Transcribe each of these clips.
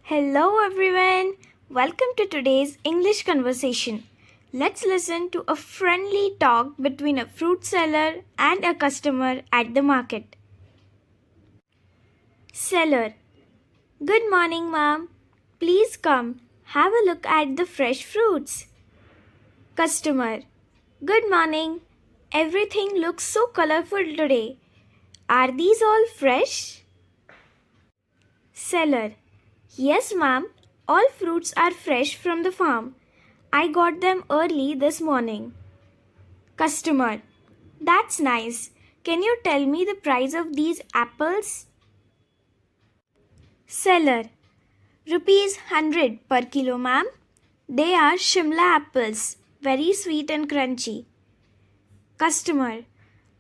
Hello everyone. Welcome to today's English conversation. Let's listen to a friendly talk between a fruit seller and a customer at the market. Seller: Good morning, ma'am. Please come. Have a look at the fresh fruits. Customer: Good morning. Everything looks so colorful today. Are these all fresh? Seller: Yes, ma'am. All fruits are fresh from the farm. I got them early this morning. Customer: That's nice. Can you tell me the price of these apples? Seller: Rupees 100 per kilo, ma'am. They are Shimla apples, very sweet and crunchy. Customer: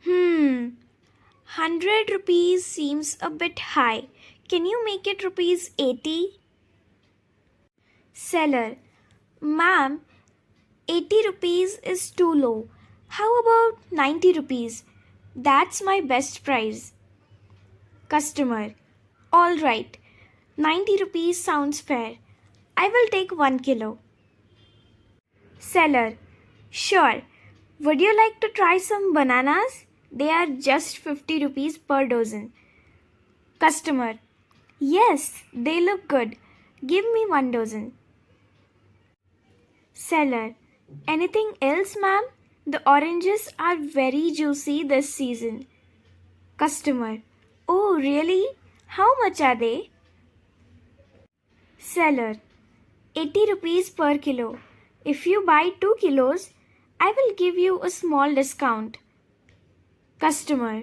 100 rupees seems a bit high. Can you make it rupees 80? Seller: Ma'am, 80 rupees is too low. How about 90 rupees? That's my best price. Customer: Alright, 90 rupees sounds fair. I will take 1 kilo. Seller: Sure. Would you like to try some bananas? They are just 50 rupees per dozen. Customer: Yes, they look good. Give me 1 dozen. Seller: Anything else, ma'am? The oranges are very juicy this season. Customer: Oh, really? How much are they? Seller: 80 rupees per kilo. If you buy 2 kilos, I will give you a small discount. Customer: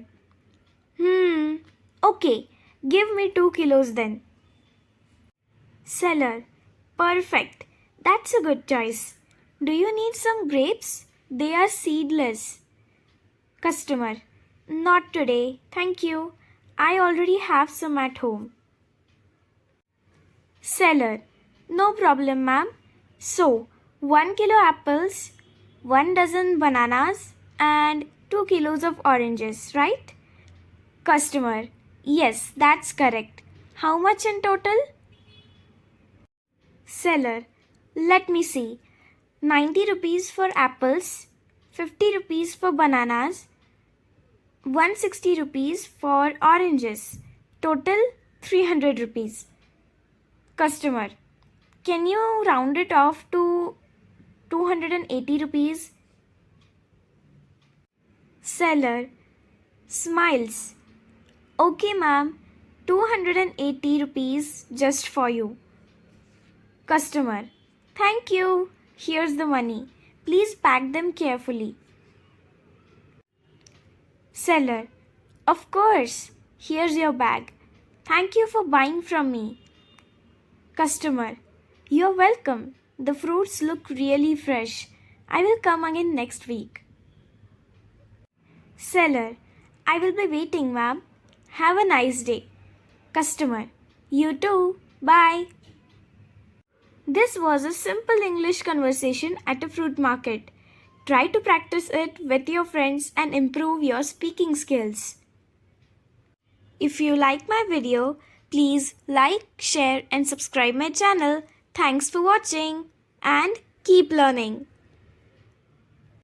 Okay, give me 2 kilos then. Seller: Perfect. That's a good choice. Do you need some grapes? They are seedless. Customer: Not today, thank you. I already have some at home. Seller: No problem, ma'am. So, 1 kilo apples, 1 dozen bananas, and 2 kilos of oranges, right? Customer: Yes, that's correct. How much in total? Seller: Let me see. 90 rupees for apples, 50 rupees for bananas, 160 rupees for oranges. Total 300 rupees. Customer: Can you round it off to 280 rupees? Seller smiles. Okay, ma'am. 280 rupees just for you. Customer: Thank you. Here's the money. Please pack them carefully. Seller: Of course. Here's your bag. Thank you for buying from me. Customer: You're welcome. The fruits look really fresh. I will come again next week. Seller: I will be waiting, ma'am. Have a nice day. Customer: You too. Bye. This was a simple English conversation at a fruit market. Try to practice it with your friends and improve your speaking skills. If you like my video, please like, share and subscribe my channel. Thanks for watching and keep learning.